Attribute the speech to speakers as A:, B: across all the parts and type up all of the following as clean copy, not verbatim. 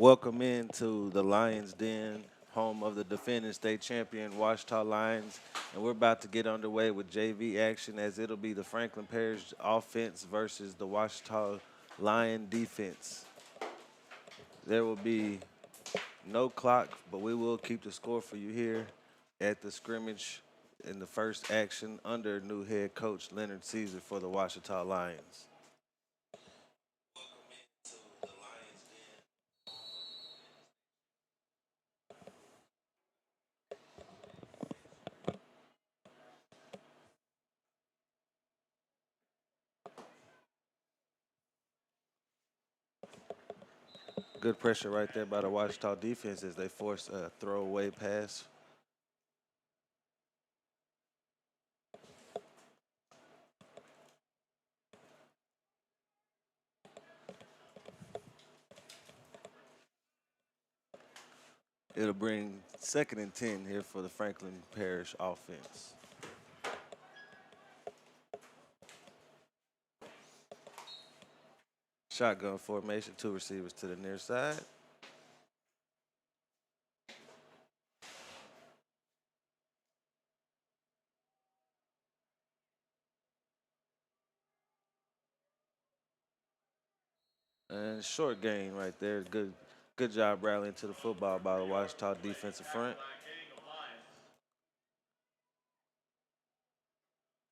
A: Welcome into the Lions Den, home of the defending state champion Ouachita Lions. And we're about to get underway with JV action as it'll be the Franklin Parish offense versus the Ouachita Lion defense. There will be no clock, but we will keep the score for you here at the scrimmage in the first action under new head coach Leonard Caesar for the Ouachita Lions. Good pressure right there by the Ouachita defense as they force a throwaway pass. It'll bring 2nd and 10 here for the Franklin Parish offense. Shotgun formation, 2 receivers to the near side. And short gain right there. Good job rallying to the football by the Ouachita defensive front.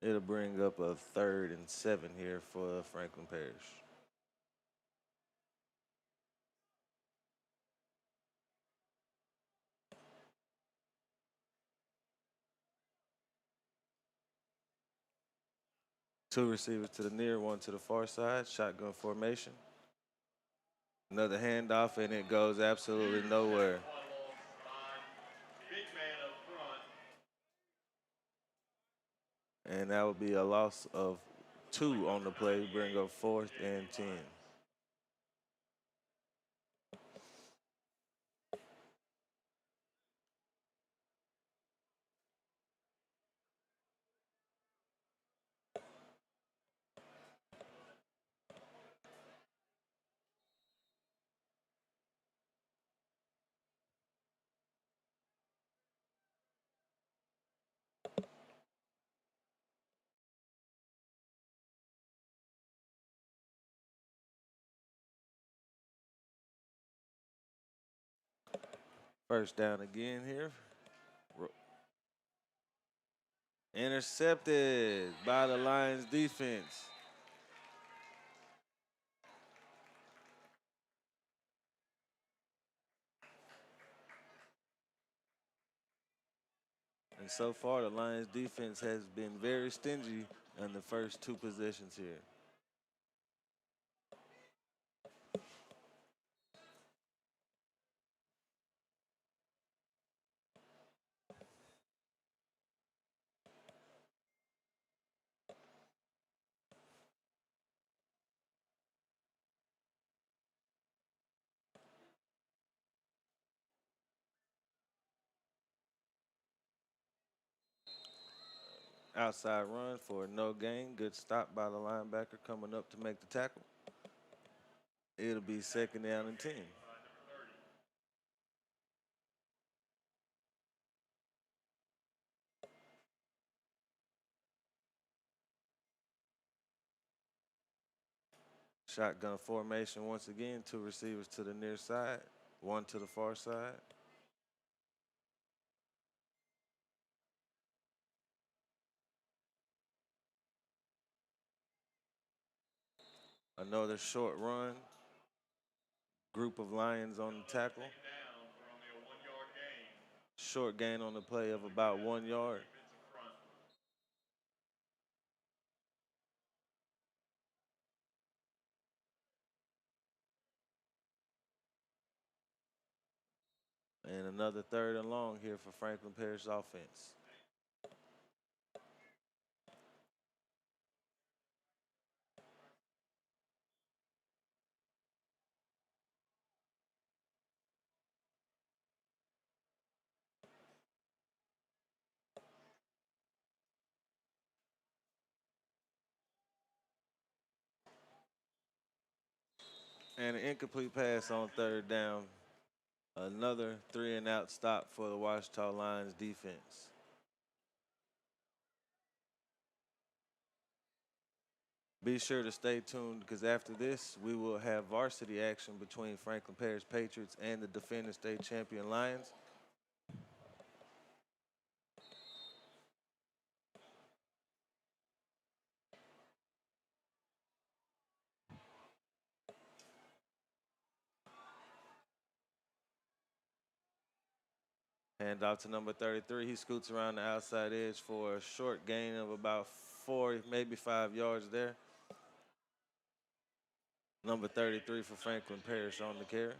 A: It'll bring up a 3rd and 7 here for Franklin Parish. Two receivers to the near, 1 to the far side. Shotgun formation. Another handoff, and it goes absolutely nowhere. And that would be a loss of 2 on the play, bring up 4th and 10. First down again here. Intercepted by the Lions defense. And so far, the Lions defense has been very stingy in the first 2 possessions here. Outside run for no gain. Good stop by the linebacker coming up to make the tackle. It'll be 2nd down and 10. Shotgun formation once again. 2 receivers to the near side, 1 to the far side. Another short run. Group of Lions on the tackle. Short gain on the play of about 1 yard. And another 3rd and long here for Franklin Parish offense. And an incomplete pass on 3rd down Another 3-and-out stop for the Ouachita Lions defense. Be sure to stay tuned because after this, we will have varsity action between Franklin Parish Patriots and the defending state champion Lions. Hand off to number 33. He scoots around the outside edge for a short gain of about 4, maybe 5 yards there. Number 33 for Franklin Parish on the carry.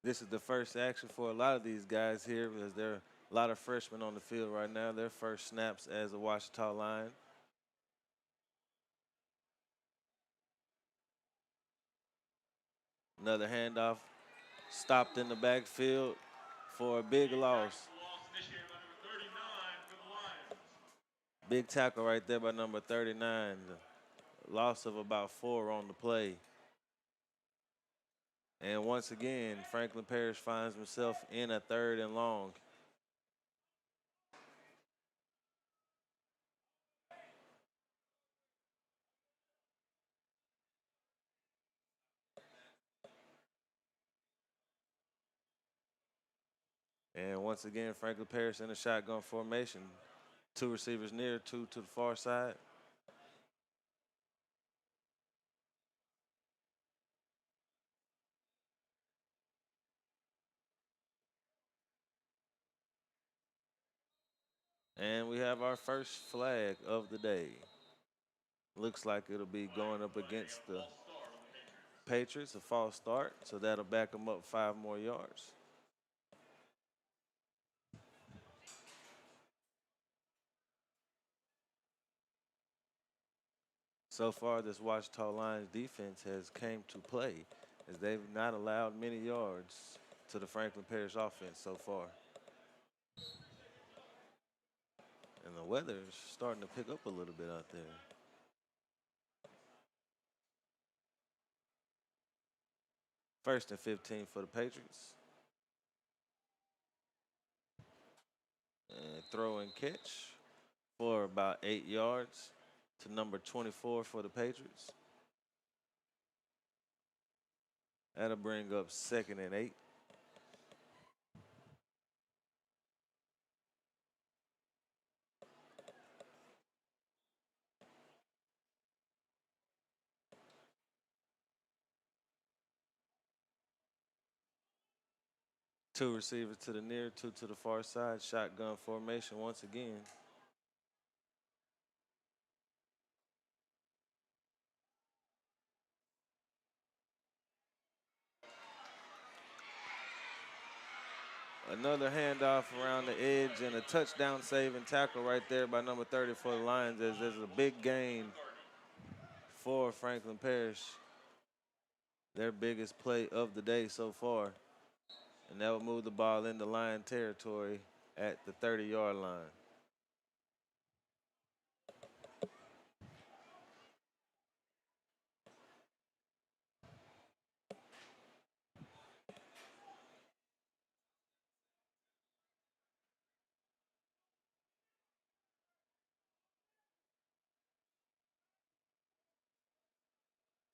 A: This is the first action for a lot of these guys here because there are a lot of freshmen on the field right now. Their first snaps as a Ouachita Lion. Another handoff stopped in the backfield for a big loss. Big tackle right there by number 39. Loss of about 4 on the play. And once again, Franklin Parish finds himself in a 3rd and long. And once again, Franklin Parish in a shotgun formation. 2 receivers near, 2 to the far side. And we have our first flag of the day. Looks like it'll be going up against the Patriots, a false start, so that'll back them up 5 more yards. So far, this Ouachita Lions defense has came to play as they've not allowed many yards to the Franklin Parish offense so far. And the weather is starting to pick up a little bit out there. First and 15 for the Patriots. And throw and catch for about 8 yards to number 24 for the Patriots. That'll bring up 2nd and 8. Two receivers to the near, 2 to the far side. Shotgun formation once again. Another handoff around the edge and a touchdown saving tackle right there by number 30 for the Lions as there's a big gain for Franklin Parish. Their biggest play of the day so far. And that will move the ball into Lion territory at the 30-yard line.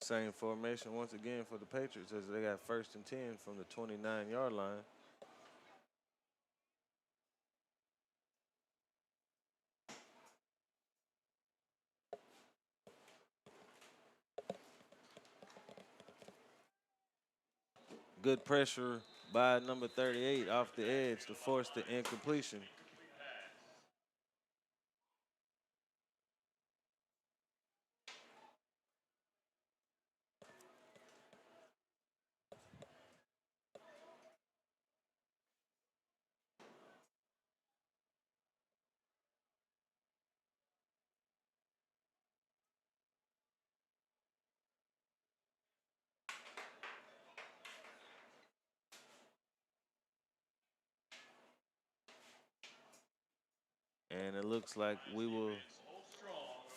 A: Same formation once again for the Patriots as they got 1st and 10 from the 29-yard line. Good pressure by number 38 off the edge to force the incompletion. And it looks like we will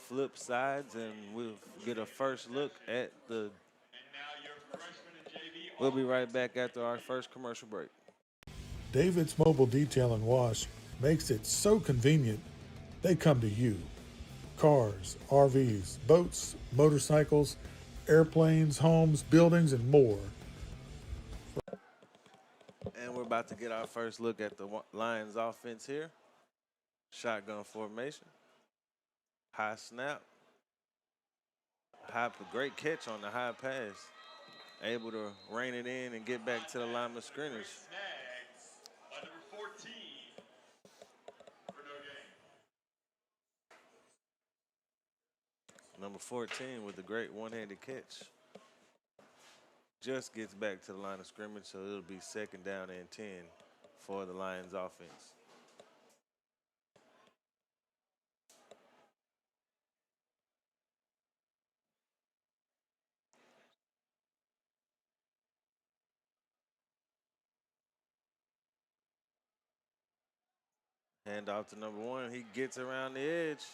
A: flip sides, and we'll get a first look at the. We'll be right back after our first commercial break.
B: David's Mobile Detail and Wash makes it so convenient, they come to you. Cars, RVs, boats, motorcycles, airplanes, homes, buildings, and more.
A: And we're about to get our first look at the Lions offense here. Shotgun formation. High snap. Great catch on the high pass. Able to rein it in and get back to the line of scrimmage.
C: Number 14 for no gain.
A: Number 14 with a great one-handed catch. Just gets back to the line of scrimmage, so it'll be second down and 10 for the Lions offense. Hand off to number 1. He gets around the edge.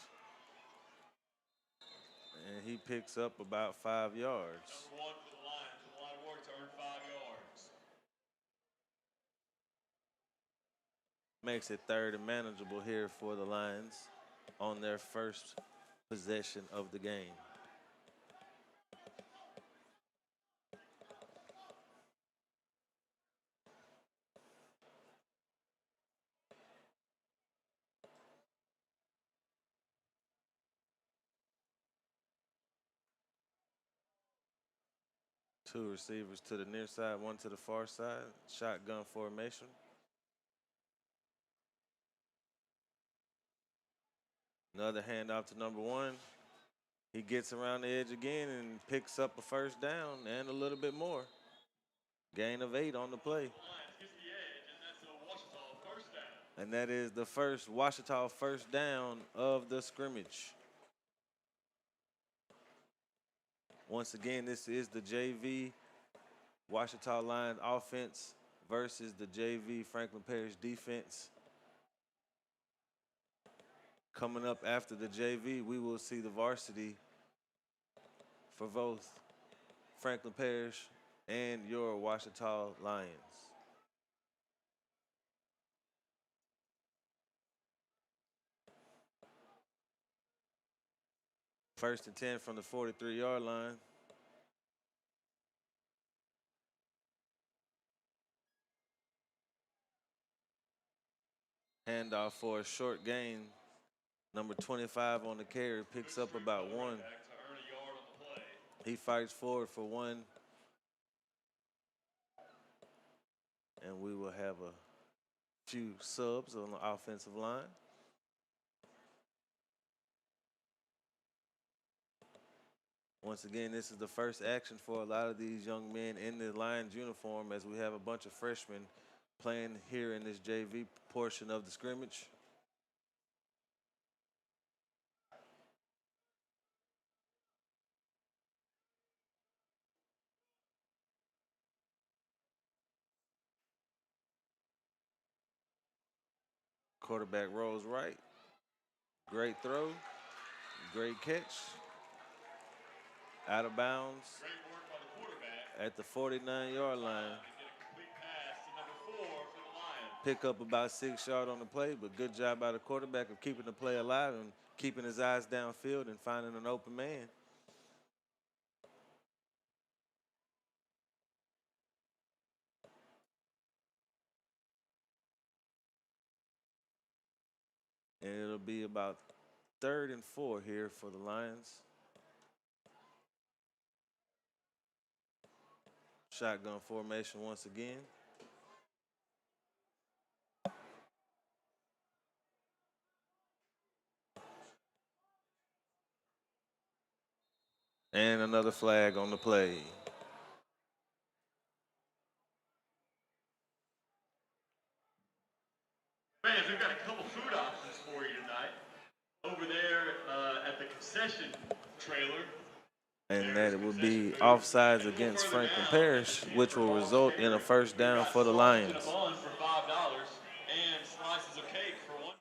A: And he picks up about 5 yards.
C: Number 1 for the Lions. A lot of work to earn 5 yards.
A: Makes it third and manageable here for the Lions on their first possession of the game. Two receivers to the near side, one to the far side. Shotgun formation. Another handoff to number 1. He gets around the edge again and picks up a first down and a little bit more. Gain of 8 on the play. And that is the first Ouachita first down of the scrimmage. Once again, this is the JV Ouachita Lions offense versus the JV Franklin Parish defense. Coming up after the JV, we will see the varsity for both Franklin Parish and your Ouachita Lions. First and 10 from the 43-yard line. Handoff for a short gain. Number 25 on the carry picks up about 1. He fights forward for 1. And we will have a few subs on the offensive line. Once again, this is the first action for a lot of these young men in the Lions uniform, as we have a bunch of freshmen playing here in this JV portion of the scrimmage. Quarterback rolls right. Great throw. Great catch. Out of bounds at the 49-yard line. Pick up about 6 yards on the play, but good job by the quarterback of keeping the play alive and keeping his eyes downfield and finding an open man. And it'll be about 3rd and 4 here for the Lions. Shotgun formation once again. And another flag on the play.
C: Fans, we've got a couple food options for you tonight. Over there at the concession trailer.
A: And that it will be offsides against Franklin Parish, which will result in a first down for the Lions.
C: For $5 and slices of cake for $1.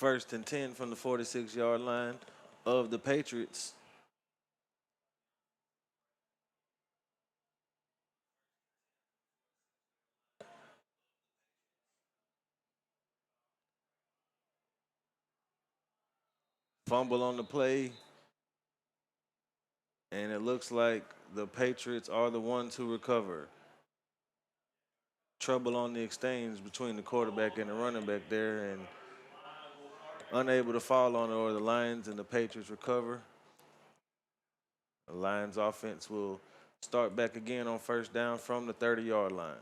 A: First and 10 from the 46-yard line of the Patriots. Fumble on the play, and it looks like the Patriots are the ones who recover. Trouble on the exchange between the quarterback and the running back there, and unable to fall on it, or the Lions and the Patriots recover. The Lions offense will start back again on first down from the 30-yard line.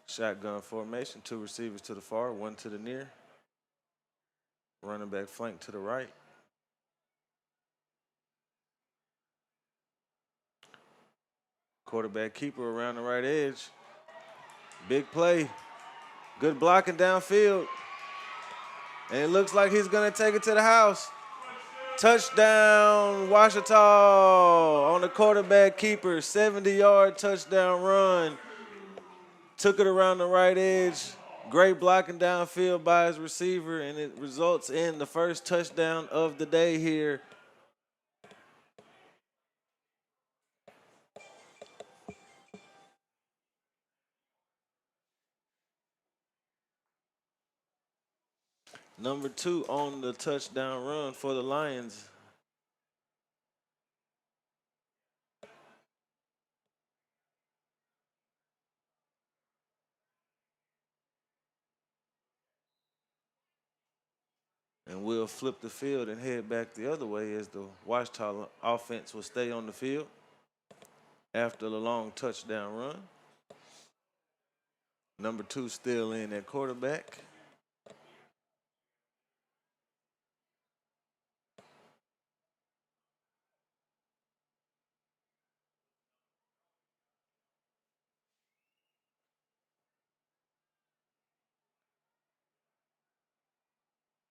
A: Shotgun formation, two receivers to the far, one to the near. Running back flank to the right. Quarterback keeper around the right edge. Big play. Good blocking downfield. And it looks like he's going to take it to the house. Touchdown, Ouachita on the quarterback keeper. 70-yard touchdown run. Took it around the right edge. Great blocking downfield by his receiver, and it results in the first touchdown of the day here. Number 2 on the touchdown run for the Lions. And we'll flip the field and head back the other way as the Ouachita offense will stay on the field after the long touchdown run. Number 2 still in at quarterback.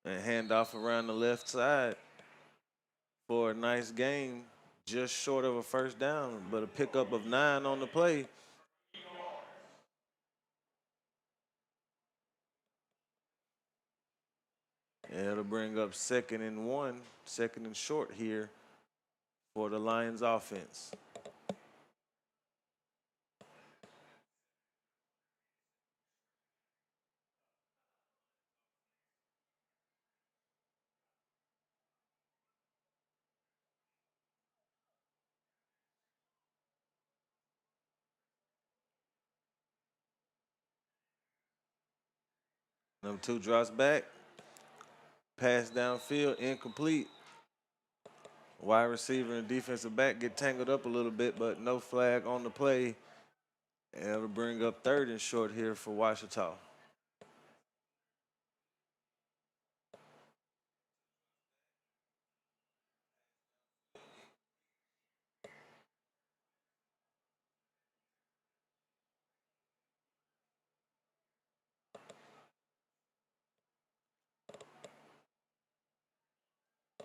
A: And handoff around the left side for a nice gain, just short of a first down, but a pickup of 9 on the play. And it'll bring up 2nd and 1, 2nd and short here for the Lions offense. Number 2 drops back. Pass downfield, incomplete. Wide receiver and defensive back get tangled up a little bit, but no flag on the play. And it'll bring up 3rd and short here for Ouachita.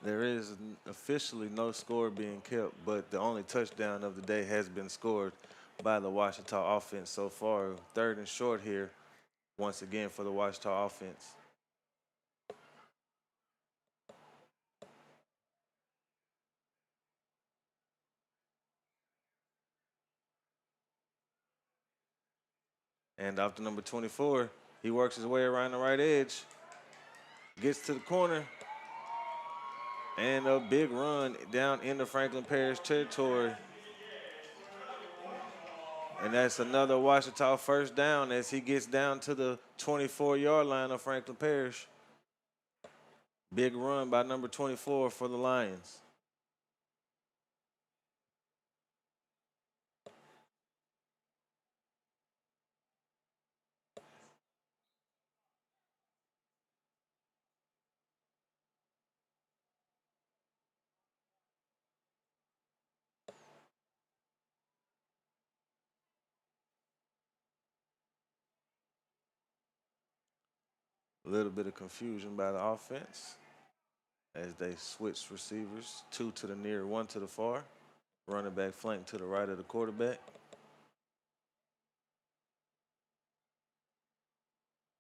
A: There is officially no score being kept, but the only touchdown of the day has been scored by the Ouachita offense so far. 3rd and short here, once again, for the Ouachita offense. And off to number 24, he works his way around the right edge, gets to the corner, and a big run down into Franklin Parish territory. And that's another Ouachita first down as he gets down to the 24-yard line of Franklin Parish. Big run by number 24 for the Lions. A little bit of confusion by the offense as they switch receivers, 2 to the near, 1 to the far. Running back flank to the right of the quarterback.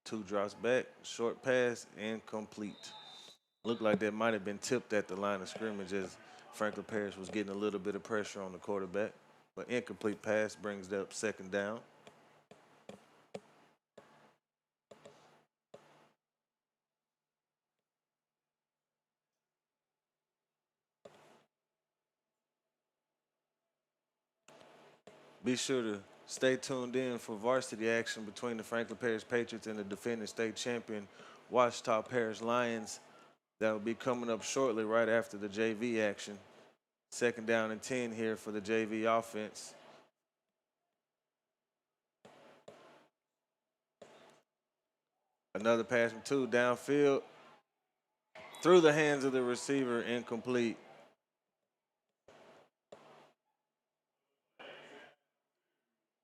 A: 2 drops back, short pass, incomplete. Looked like that might have been tipped at the line of scrimmage as Franklin Parish was getting a little bit of pressure on the quarterback. But incomplete pass brings up second down. Be sure to stay tuned in for varsity action between the Franklin Parish Patriots and the defending state champion Ouachita Parish Lions. That will be coming up shortly right after the JV action. Second down and 10 here for the JV offense. Another pass from 2 downfield. Through the hands of the receiver, incomplete.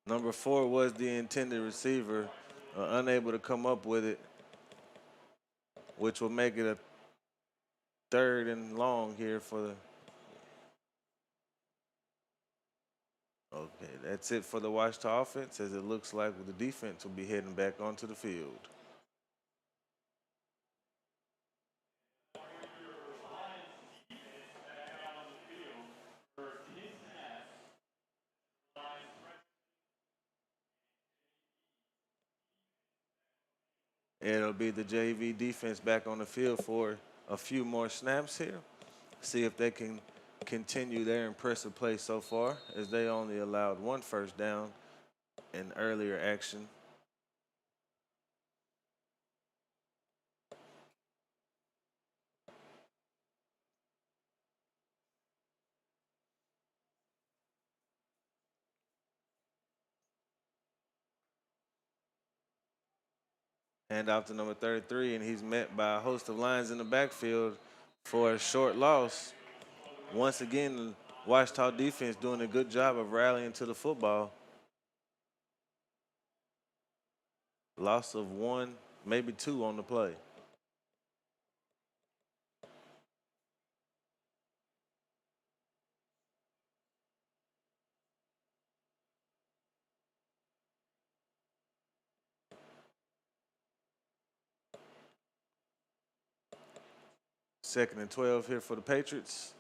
A: Number 4 was the intended receiver, unable to come up with it, which will make it a 3rd and long here for the. Okay, that's it for the Ouachita offense, as it looks like the defense will be heading back onto the field. It'll be the JV defense back on the field for a few more snaps here. See if they can continue their impressive play so far, as they only allowed 1 first down in earlier action. Hand off to number 33, and he's met by a host of Lions in the backfield for a short loss. Once again, the Ouachita defense doing a good job of rallying to the football. Loss of 1, maybe 2 on the play. Second and 12 here for the Patriots.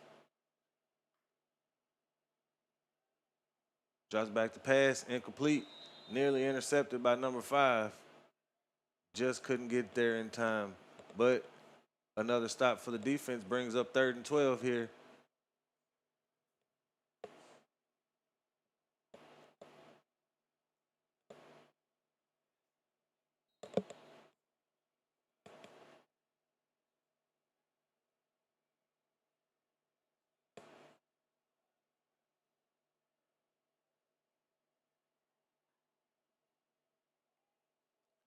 A: Drops back to pass, incomplete. Nearly intercepted by number 5. Just couldn't get there in time. But another stop for the defense brings up 3rd and 12 here.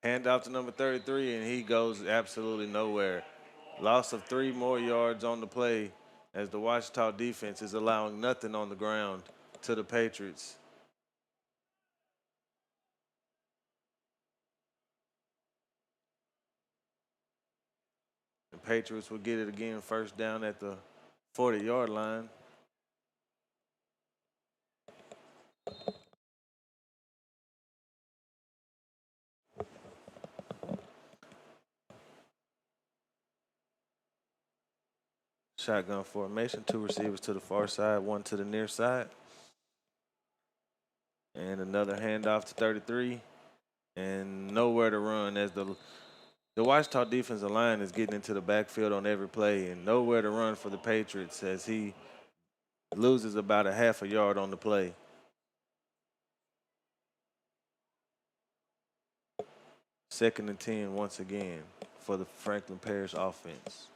A: Hand off to number 33, and he goes absolutely nowhere. Loss of 3 more yards on the play, as the Ouachita defense is allowing nothing on the ground to the Patriots. The Patriots will get it again, first down at the 40-yard line. Shotgun formation, 2 receivers to the far side, 1 to the near side. And another handoff to 33. And nowhere to run, as the Ouachita defensive line is getting into the backfield on every play, and nowhere to run for the Patriots, as he loses about a half a yard on the play. Second and 10 once again for the Franklin Parish offense.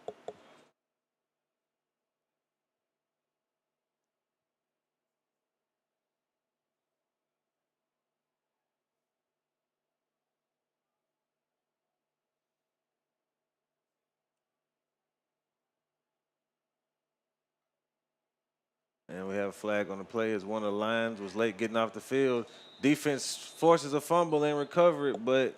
A: And we have a flag on the play as one of the Lions was late getting off the field. Defense forces a fumble and recover it, but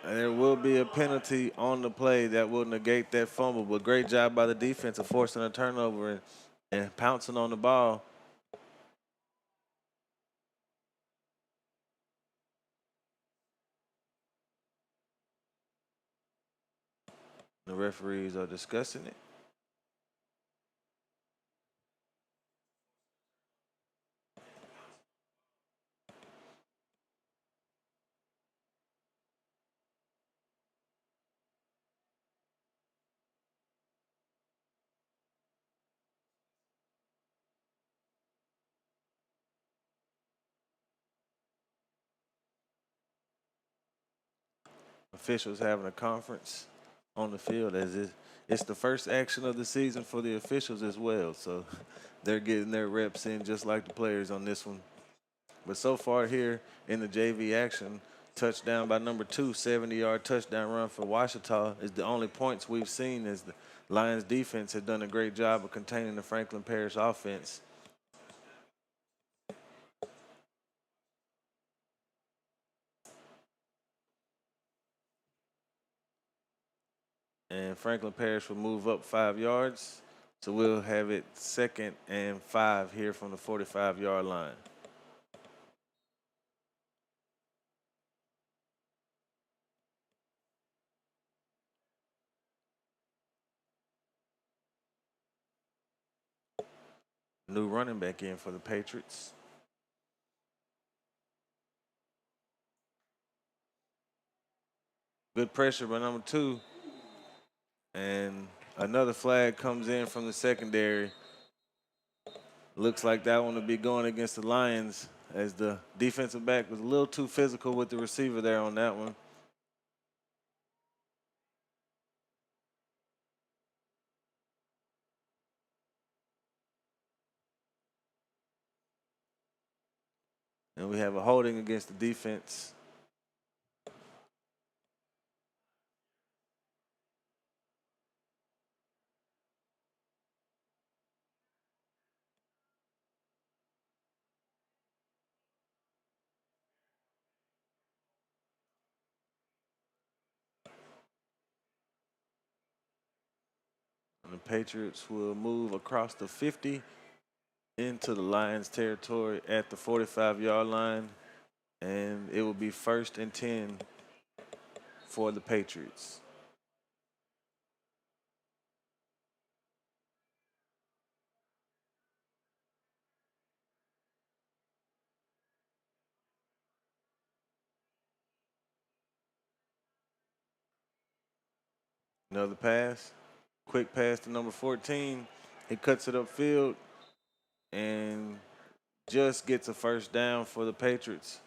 A: And there will be a penalty on the play that will negate that fumble. But great job by the defense of forcing a turnover and pouncing on the ball. The referees are discussing it. Officials having a conference on the field as it's the first action of the season for the officials as well. So they're getting their reps in just like the players on this one. But so far here in the JV action, touchdown by number 2, 70-yard touchdown run for Ouachita is the only points we've seen as the Lions defense has done a great job of containing the Franklin Parish offense. And Franklin Parish will move up 5 yards. So we'll have it 2nd and 5 here from the 45-yard line. New running back in for the Patriots. Good pressure by number 2. And another flag comes in from the secondary. Looks like that one will be going against the Lions as the defensive back was a little too physical with the receiver there on that one. And we have a holding against the defense. And the Patriots will move across the 50 into the Lions territory at the 45-yard line. And it will be 1st and 10 for the Patriots. Another pass. Quick pass to number 14. He cuts it upfield and just gets a first down for the Patriots.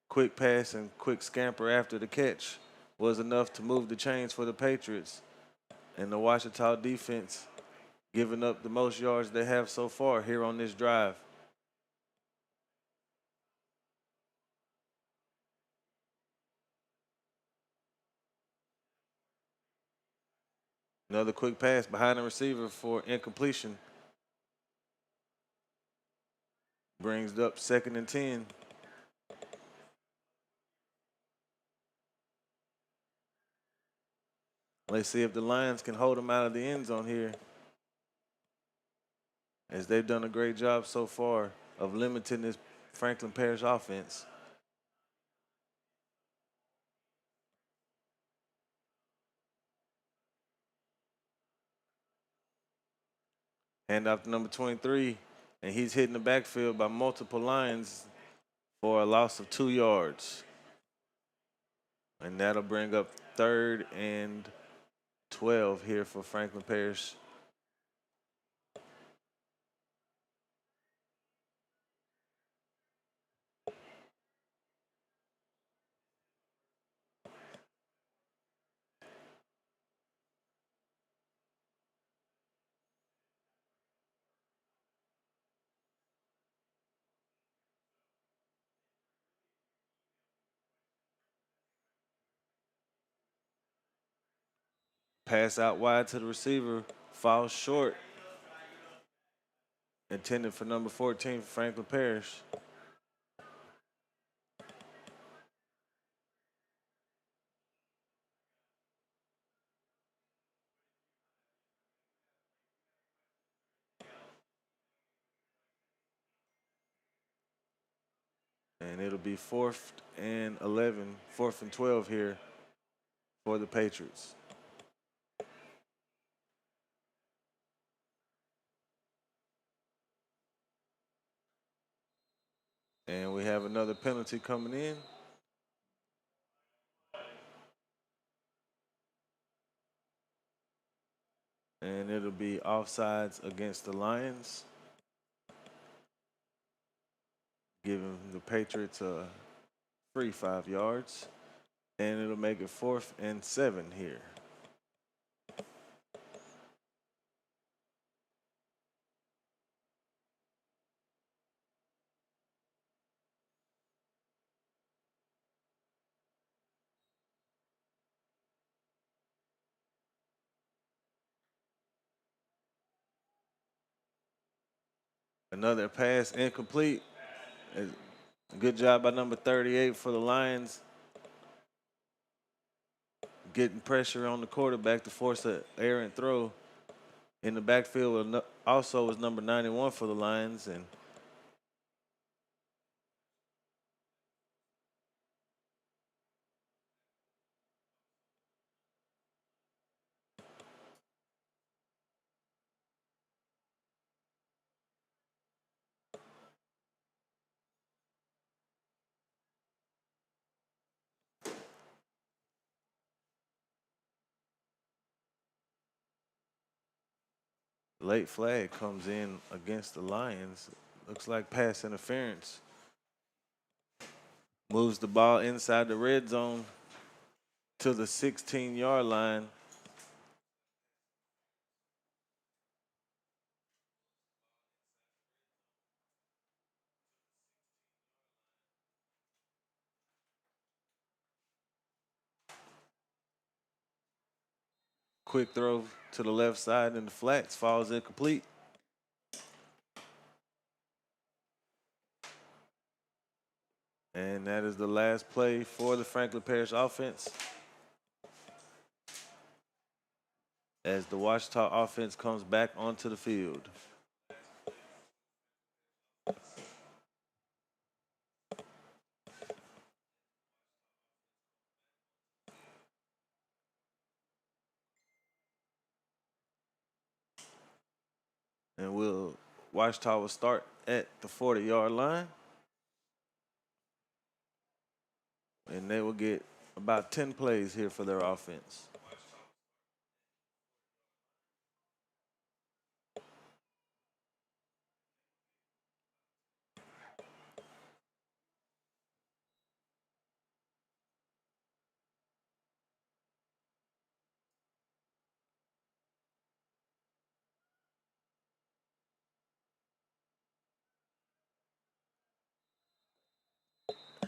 A: Quick pass and quick scamper after the catch was enough to move the chains for the Patriots. And the Ouachita defense giving up the most yards they have so far here on this drive. Another quick pass behind the receiver for incompletion. Brings it up 2nd and 10. Let's see if the Lions can hold them out of the end zone here, as they've done a great job so far of limiting this Franklin Parish offense. Hand off to number 23, and he's hitting the backfield by multiple Lions for a loss of 2 yards. And that'll bring up 3rd and 12 here for Franklin Parish. Pass out wide to the receiver, falls short. Intended for number 14 for Franklin Parish. And it'll be 4th and 11, 4th and 12 here for the Patriots. And we have another penalty coming in. And it'll be offsides against the Lions, giving the Patriots a free 5 yards. And it'll make it 4th and 7 here. Another pass incomplete. Good job by number 38 for the Lions. Getting pressure on the quarterback to force an errant throw. In the backfield also was number 91 for the Lions. And late flag comes in against the Lions. Looks like pass interference. Moves the ball inside the red zone to the 16-yard line. Quick throw to the left side in the flats, falls incomplete. And that is the last play for the Franklin Parish offense, as the Ouachita offense comes back onto the field. And Ouachita will start at the 40-yard line. And they will get about 10 plays here for their offense.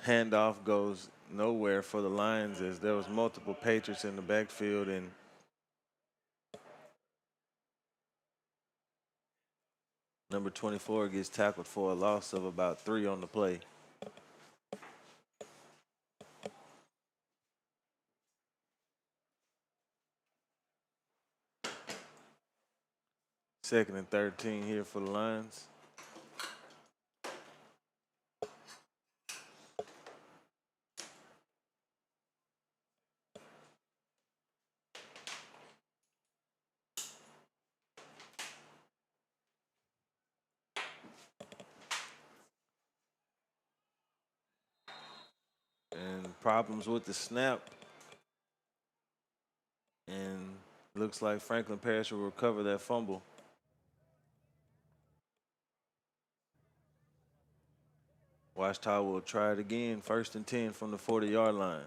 A: Handoff goes nowhere for the Lions, as there was multiple Patriots in the backfield, and number 24 gets tackled for a loss of about 3 on the play. Second and 13 here for the Lions. And problems with the snap. And looks like Franklin Parish will recover that fumble. Ouachita will try it again, 1st and 10 from the 40-yard line.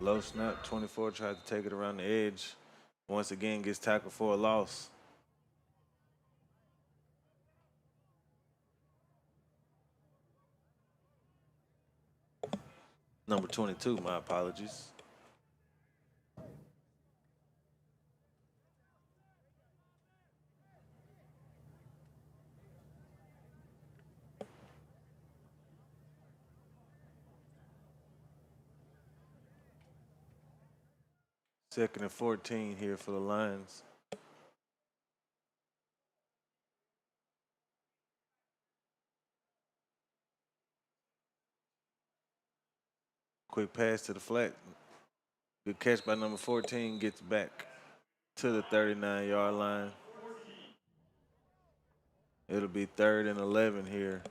A: Low snap, 24 tried to take it around the edge. Once again, gets tackled for a loss. Number 22, my apologies. Second and 14 here for the Lions. Quick pass to the flat. Good catch by number 14. Gets back to the 39-yard line. It'll be 3rd and 11 here.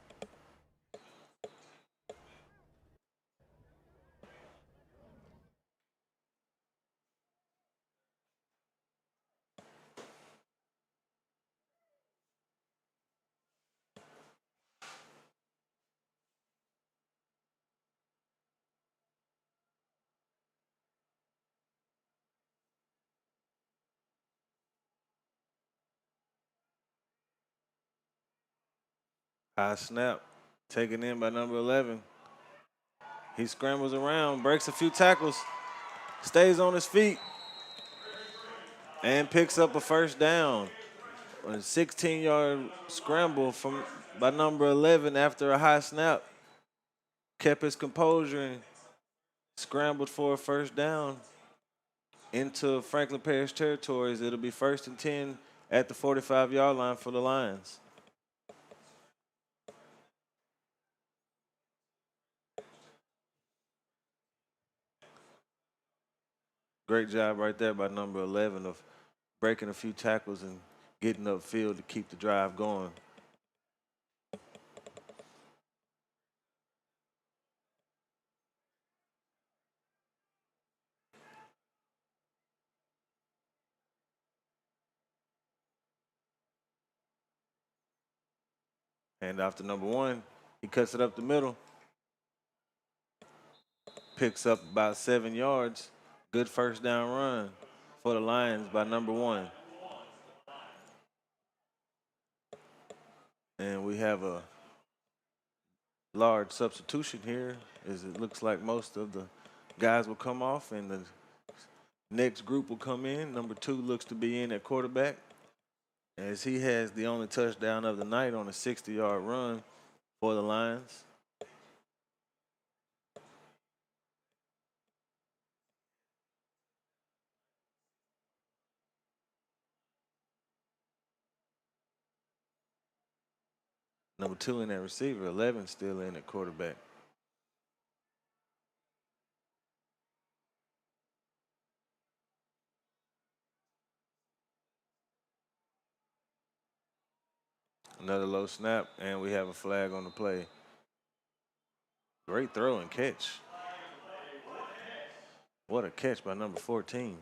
A: High snap. Taken in by number 11. He scrambles around, breaks a few tackles, stays on his feet, and picks up a first down. A 16-yard scramble by number 11 after a high snap. Kept his composure and scrambled for a first down into Franklin Parish territories. It'll be 1st and 10 at the 45-yard line for the Lions. Great job right there by number 11 of breaking a few tackles and getting upfield to keep the drive going. Hand off to number 1. He cuts it up the middle. Picks up about 7 yards. Good first down run for the Lions by number 1. And we have a large substitution here, as it looks like most of the guys will come off and the next group will come in. Number 2 looks to be in at quarterback, as he has the only touchdown of the night on a 60-yard run for the Lions. Number 2 in that receiver, 11 still in at quarterback. Another low snap, and we have a flag on the play. Great throw and catch. What a catch by number 14.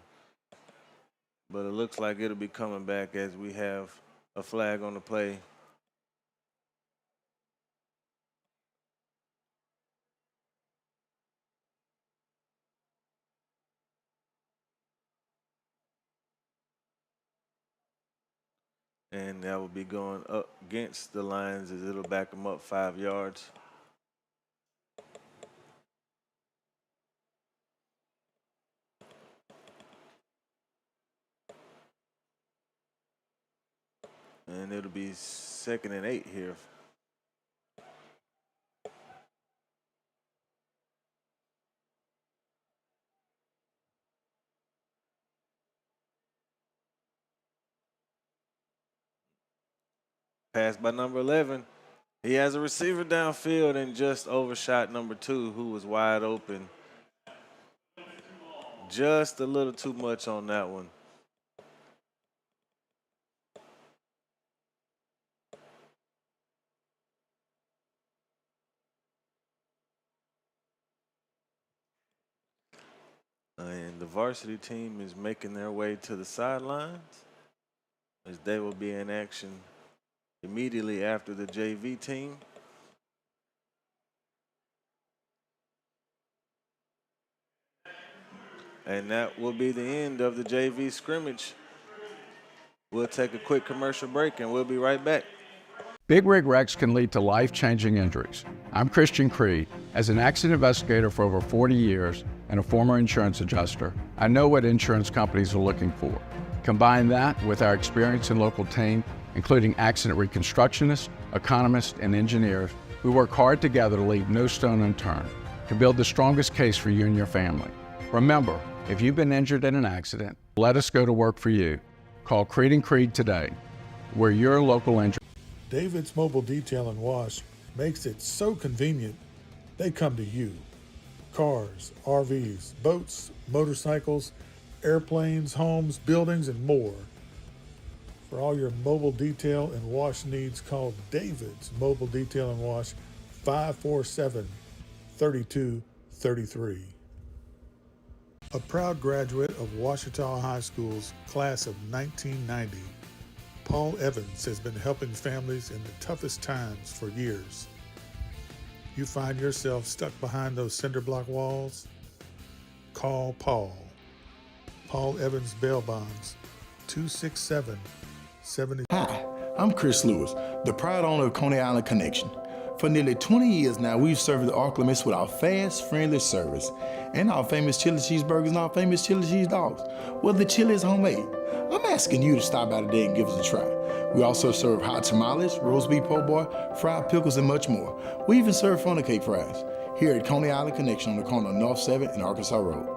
A: But it looks like it'll be coming back as we have a flag on the play. And that will be going up against the Lions as it'll back them up 5 yards. And it'll be 2nd and 8 here. Pass by number 11. He has a receiver downfield and just overshot number 2, who was wide open. Just a little too much on that one. And the varsity team is making their way to the sidelines, as they will be in action immediately after the JV team. And that will be the end of the JV scrimmage. We'll take a quick commercial break and we'll be right back.
D: Big rig wrecks can lead to life-changing injuries. I'm Christian Creed. As an accident investigator for over 40 years and a former insurance adjuster, I know what insurance companies are looking for. Combine that with our experience and local team, including accident reconstructionists, economists, and engineers, we work hard together to leave no stone unturned to build the strongest case for you and your family. Remember, if you've been injured in an accident, let us go to work for you. Call Creed & Creed today. We're your local injury.
B: David's Mobile Detail and Wash makes it so convenient, they come to you. Cars, RVs, boats, motorcycles, airplanes, homes, buildings, and more. For all your mobile detail and wash needs, call David's Mobile Detail and Wash 547-3233. A proud graduate of Ouachita High School's class of 1990, Paul Evans has been helping families in the toughest times for years. You find yourself stuck behind those cinder block walls? Call Paul. Paul Evans Bail Bonds, 267-70.
E: Hi, I'm Chris Lewis, the proud owner of Coney Island Connection. For nearly 20 years now, we've served the Oklahomites with our fast, friendly service and our famous chili cheeseburgers and our famous chili cheese dogs. Well, the chili is homemade. I'm asking you to stop by today and give us a try. We also serve hot tamales, roast beef po' boy, fried pickles, and much more. We even serve funnel cake fries here at Coney Island Connection on the corner of North 7th and Arkansas Road.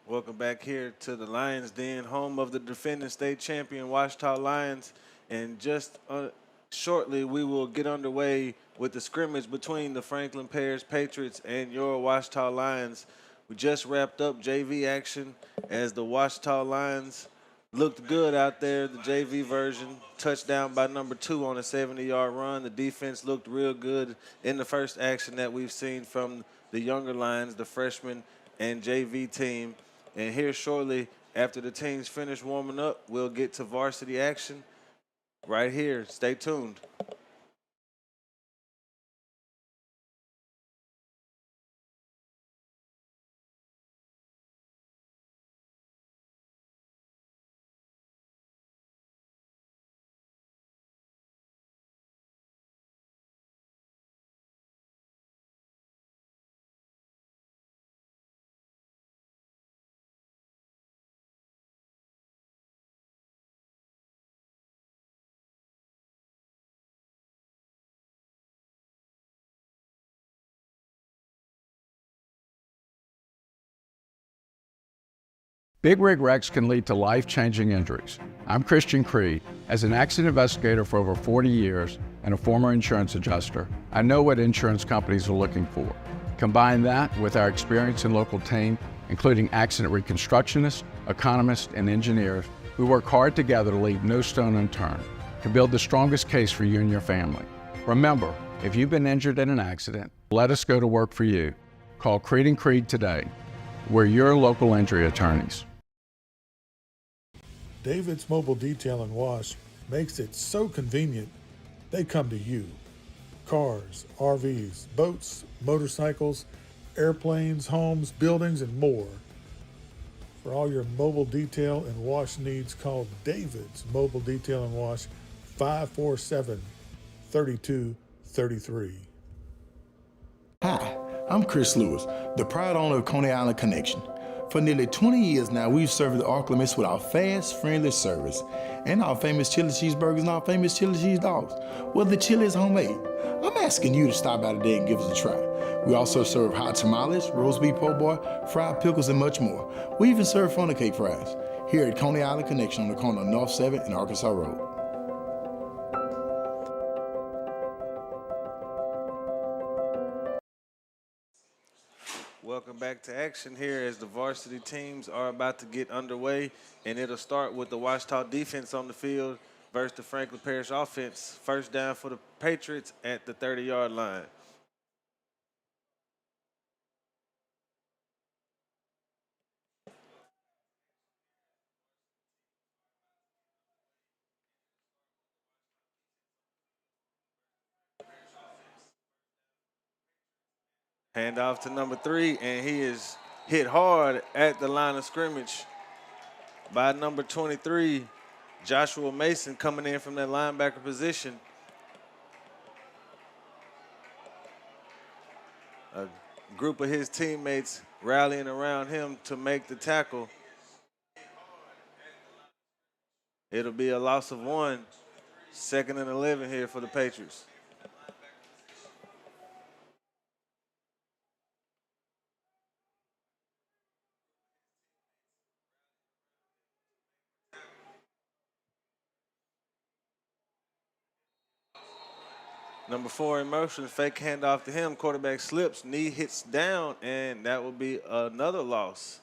A: Welcome back here to the Lions Den, home of the defending state champion Ouachita Lions. And just shortly, we will get underway with the scrimmage between the Franklin Parish Patriots and your Ouachita Lions. We just wrapped up JV action as the Ouachita Lions looked good out there, the JV version. Touchdown by number 2 on a 70-yard run. The defense looked real good in the first action that we've seen from the younger Lions, the freshman and JV team. And here shortly, after the teams finish warming up, we'll get to varsity action right here. Stay tuned.
D: Big rig wrecks can lead to life-changing injuries. I'm Christian Creed. As an accident investigator for over 40 years and a former insurance adjuster, I know what insurance companies are looking for. Combine that with our experience and local team, including accident reconstructionists, economists, and engineers who work hard together to leave no stone unturned to build the strongest case for you and your family. Remember, if you've been injured in an accident, let us go to work for you. Call Creed & Creed today. We're your local injury attorneys.
B: David's Mobile Detail and Wash makes it so convenient, they come to you. Cars, RVs, boats, motorcycles, airplanes, homes, buildings, and more. For all your mobile detail and wash needs, call David's Mobile Detail and Wash 547-3233.
E: Hi, I'm Chris Lewis, the proud owner of Coney Island Connection. For nearly 20 years now, we've served the Oklahomites with our fast, friendly service and our famous chili cheeseburgers and our famous chili cheese dogs. Well, the chili is homemade. I'm asking you to stop by today and give us a try. We also serve hot tamales, roast beef po' boy, fried pickles, and much more. We even serve funnel cake fries here at Coney Island Connection on the corner of North 7th and Arkansas Road.
A: Welcome back to action here as the varsity teams are about to get underway, and it'll start with the Ouachita defense on the field versus the Franklin Parish offense. First down for the Patriots at the 30-yard line. Handoff to number 3, and he is hit hard at the line of scrimmage by number 23, Joshua Mason, coming in from that linebacker position. A group of his teammates rallying around him to make the tackle. It'll be a loss of 1, 2nd and 11 here for the Patriots. Number 4 in motion, fake handoff to him. Quarterback slips, knee hits down, and that will be another loss.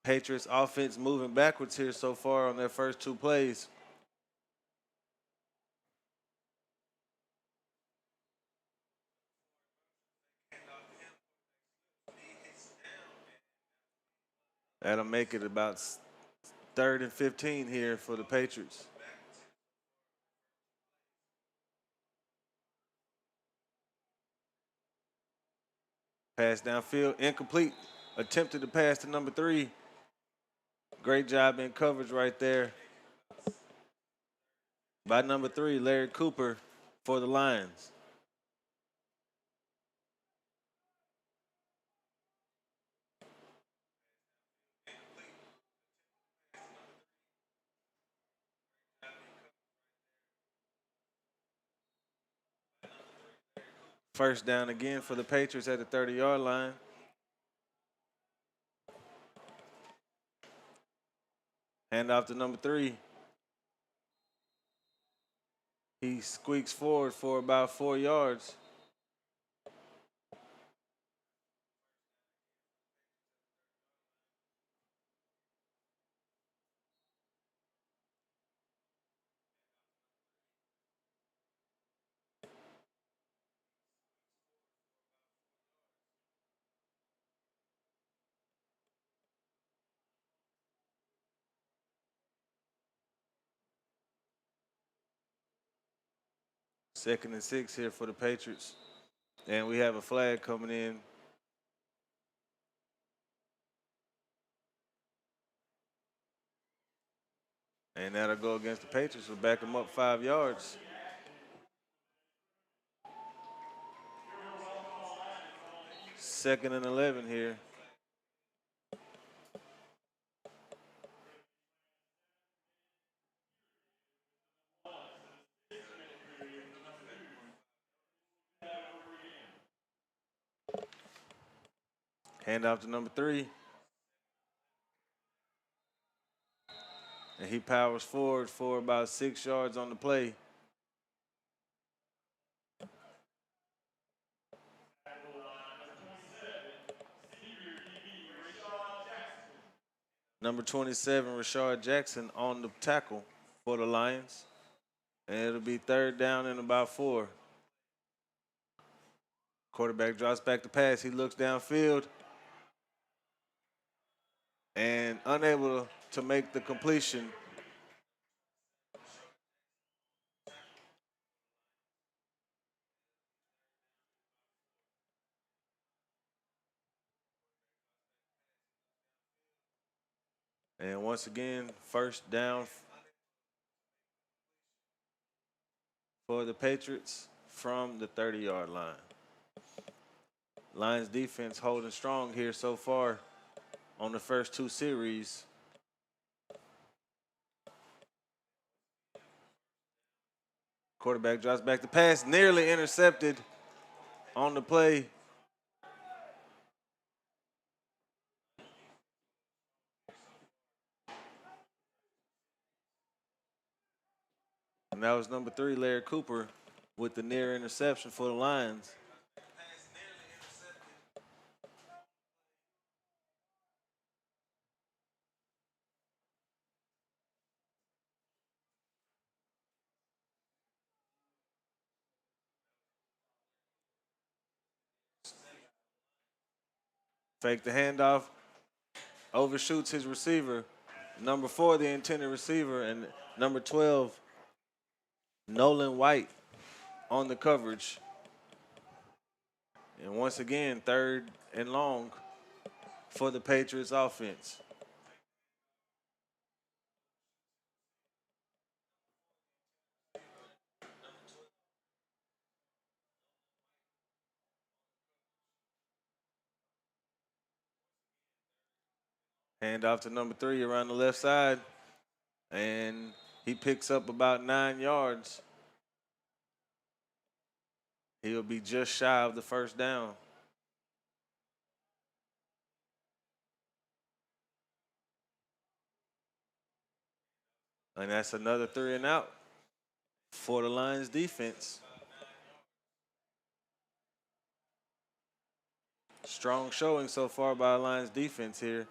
A: Patriots offense moving backwards here so far on their first 2 plays. That'll make it about 3rd and 15 here for the Patriots. Pass downfield, incomplete. Attempted to pass to number 3. Great job in coverage right there by number 3, Larry Cooper, for the Lions. First down again for the Patriots at the 30-yard line. Handoff to number 3. He squeaks forward for about 4 yards. Second and 6 here for the Patriots. And we have a flag coming in. And that'll go against the Patriots. We'll back them up 5 yards. Second and 11 here. Handoff to number 3. And he powers forward for about 6 yards on the play. Number 27, Rashard Jackson on the tackle for the Lions. And it'll be 3rd down and about 4. Quarterback drops back to pass. He looks downfield and unable to make the completion. And once again, 1st down for the Patriots from the 30-yard line. Lions defense holding strong here so far on the first 2 series. Quarterback drops back to pass, nearly intercepted on the play. And that was number 3, Larry Cooper, with the near interception for the Lions. Fake the handoff, overshoots his receiver. Number 4, the intended receiver, and number 12, Nolan White on the coverage. And once again, 3rd and long for the Patriots offense. Handoff to number 3 around the left side, and he picks up about 9 yards. He'll be just shy of the 1st down. And that's another 3 and out for the Lions defense. Strong showing so far by the Lions defense here.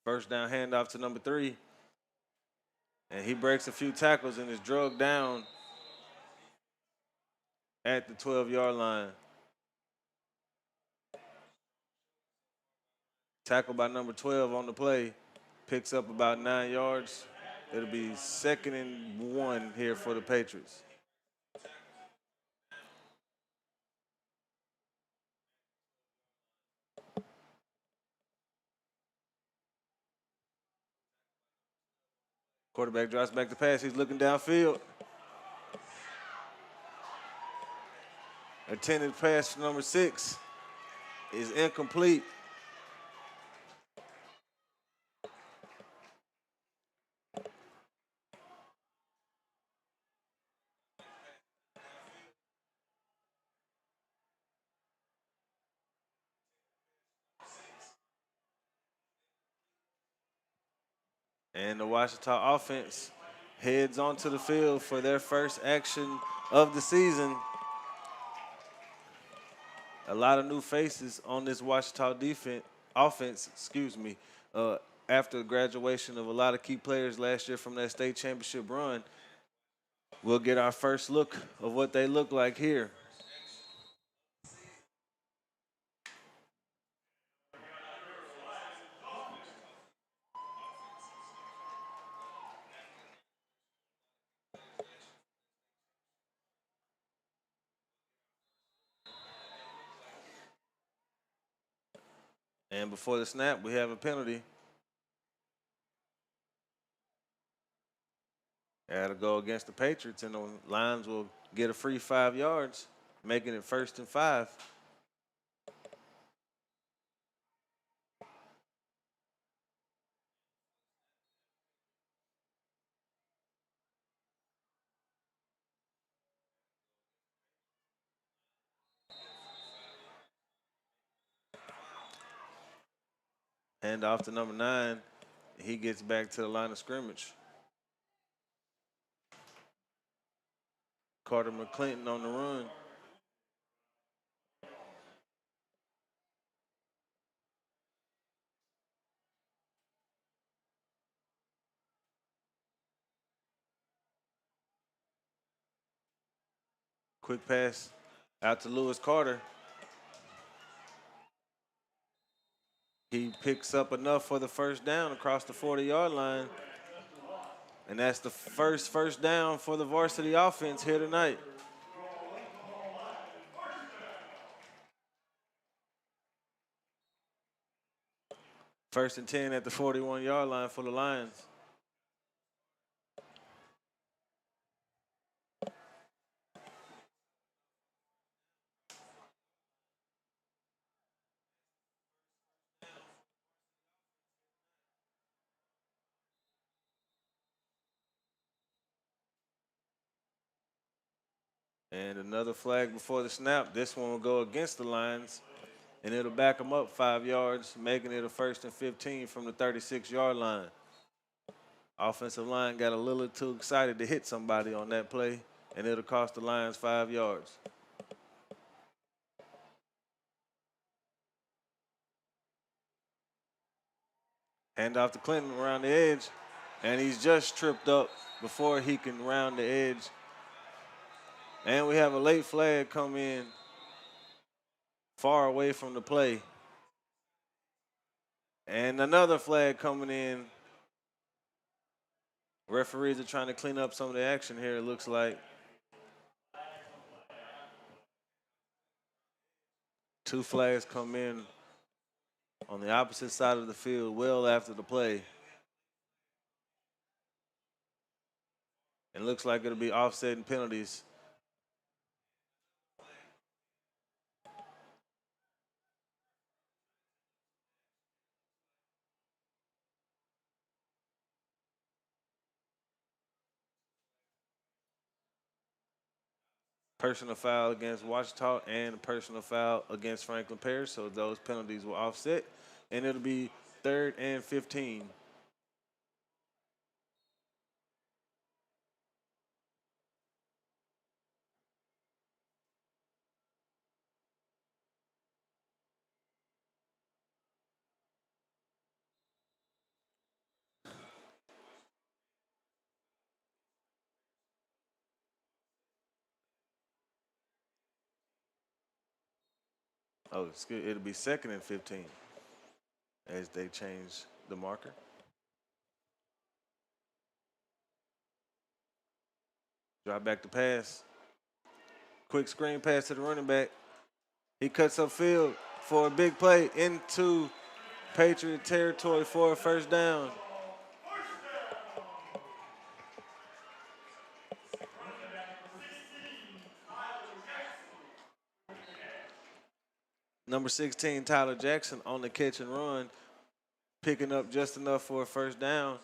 A: 1st down handoff to number 3. And he breaks a few tackles and is drugged down at the 12-yard line. Tackled by number 12 on the play. Picks up about 9 yards. It'll be 2nd and 1 here for the Patriots. Quarterback drops back to pass. He's looking downfield. Intended pass for number 6 is incomplete. And the Ouachita offense heads onto the field for their first action of the season. A lot of new faces on this Ouachita offense, after the graduation of a lot of key players last year from that state championship run. We'll get our first look of what they look like here. And before the snap, we have a penalty. That'll go against the Patriots, and the Lions will get a free 5 yards, making it 1st and 5. Hand off to number 9. He gets back to the line of scrimmage. Carter McClinton on the run. Quick pass out to Lewis Carter. He picks up enough for the first down across the 40-yard line. And that's the first down for the varsity offense here tonight. First and 10 at the 41-yard line for the Lions. And another flag before the snap. This one will go against the Lions, and it'll back them up 5 yards, making it a 1st and 15 from the 36-yard line. Offensive line got a little too excited to hit somebody on that play, and it'll cost the Lions 5 yards. Hand off to Clinton around the edge, and he's just tripped up before he can round the edge. And we have a late flag come in far away from the play. And another flag coming in. Referees are trying to clean up some of the action here, it looks like. 2 flags come in on the opposite side of the field well after the play. And it looks like it'll be offsetting penalties. Personal foul against Ouachita and a personal foul against Franklin Parish, so those penalties will offset, and it'll be 3rd and 15. Oh, it'll be 2nd and 15 as they change the marker. Drop back to pass. Quick screen pass to the running back. He cuts upfield for a big play into Patriot territory for a 1st down. Number 16, Tyler Jackson on the catch and run, picking up just enough for a 1st down.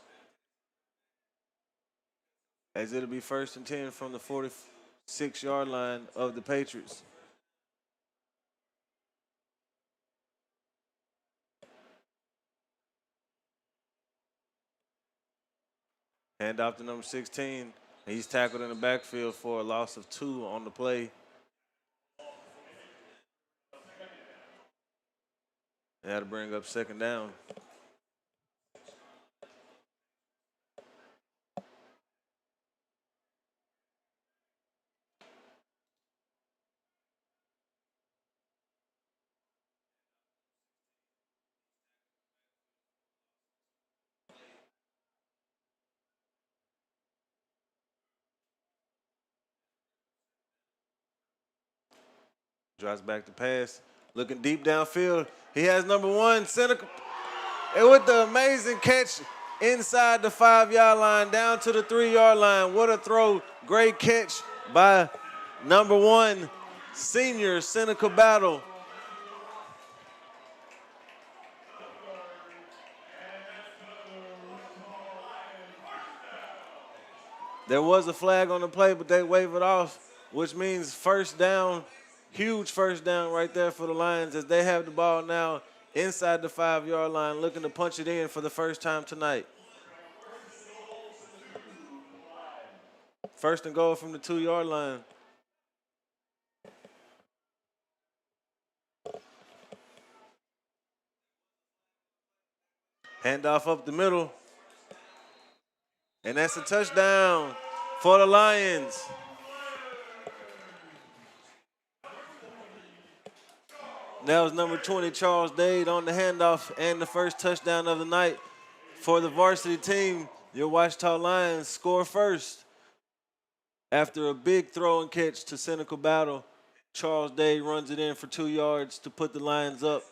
A: As it'll be 1st and 10 from the 46-yard line of the Patriots. Hand off to number 16. He's tackled in the backfield for a loss of 2 on the play. That'll bring up 2nd down. Drops back to pass. Looking deep downfield. He has number 1, Seneca. And with the amazing catch inside the 5-yard line, down to the 3-yard line. What a throw. Great catch by number 1, senior Seneca Battle. There was a flag on the play, but they wave it off, which means 1st down. Huge 1st down right there for the Lions as they have the ball now inside the 5-yard line, looking to punch it in for the 1st time tonight. 1st and goal from the 2-yard line. Handoff up the middle. And that's a touchdown for the Lions. That was number 20, Charles Dade, on the handoff and the first touchdown of the night for the varsity team. Your Ouachita Lions score first. After a big throw and catch to Cynical Battle, Charles Dade runs it in for 2 yards to put the Lions up.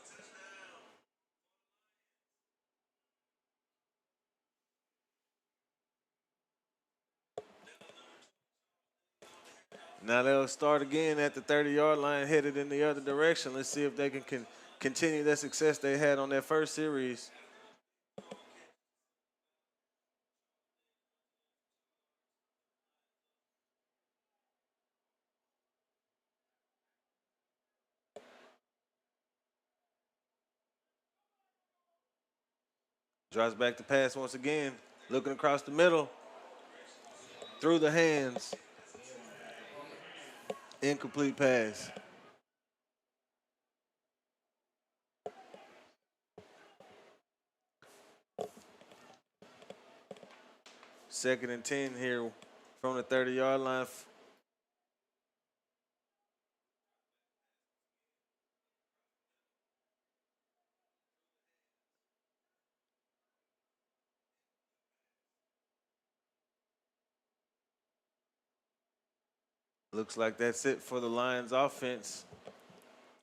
A: Now they'll start again at the 30-yard line, headed in the other direction. Let's see if they can continue that success they had on their first series. Drops back to pass once again, looking across the middle, through the hands. Incomplete pass. Second and 10 here from the 30-yard line. Looks like that's it for the Lions offense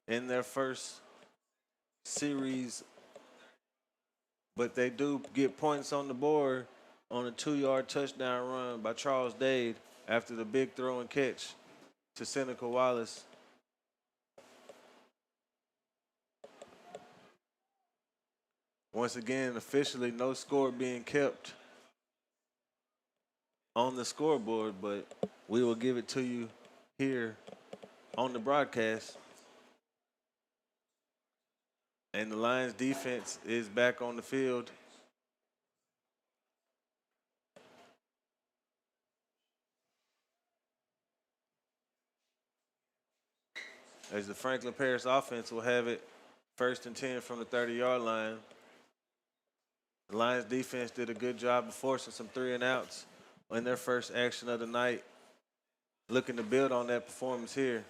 A: in their first series. But they do get points on the board on a 2-yard touchdown run by Charles Dade after the big throw and catch to Seneca Wallace. Once again, officially no score being kept on the scoreboard, but we will give it to you here on the broadcast. And the Lions defense is back on the field. As the Franklin Parish offense will have it first and 10 from the 30-yard line. The Lions defense did a good job of forcing some 3-and-outs in their first action of the night. Looking to build on that performance here.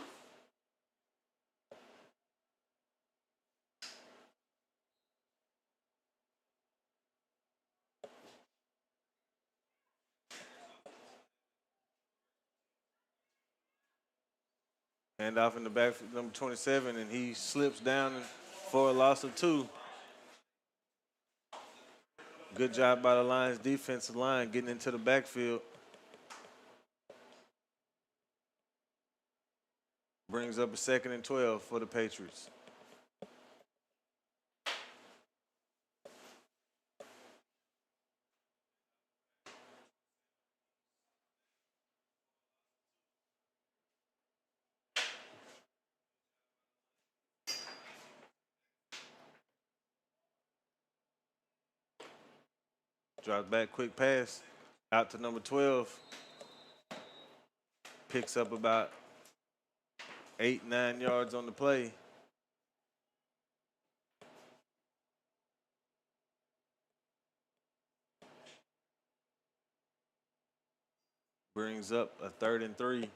A: Hand off in the back for number 27, and he slips down for a loss of 2. Good job by the Lions defensive line getting into the backfield. Brings up a 2nd and 12 for the Patriots. Drops back, quick pass out to number 12. Picks up about 8-9 yards on the play. Brings up a 3rd and 3.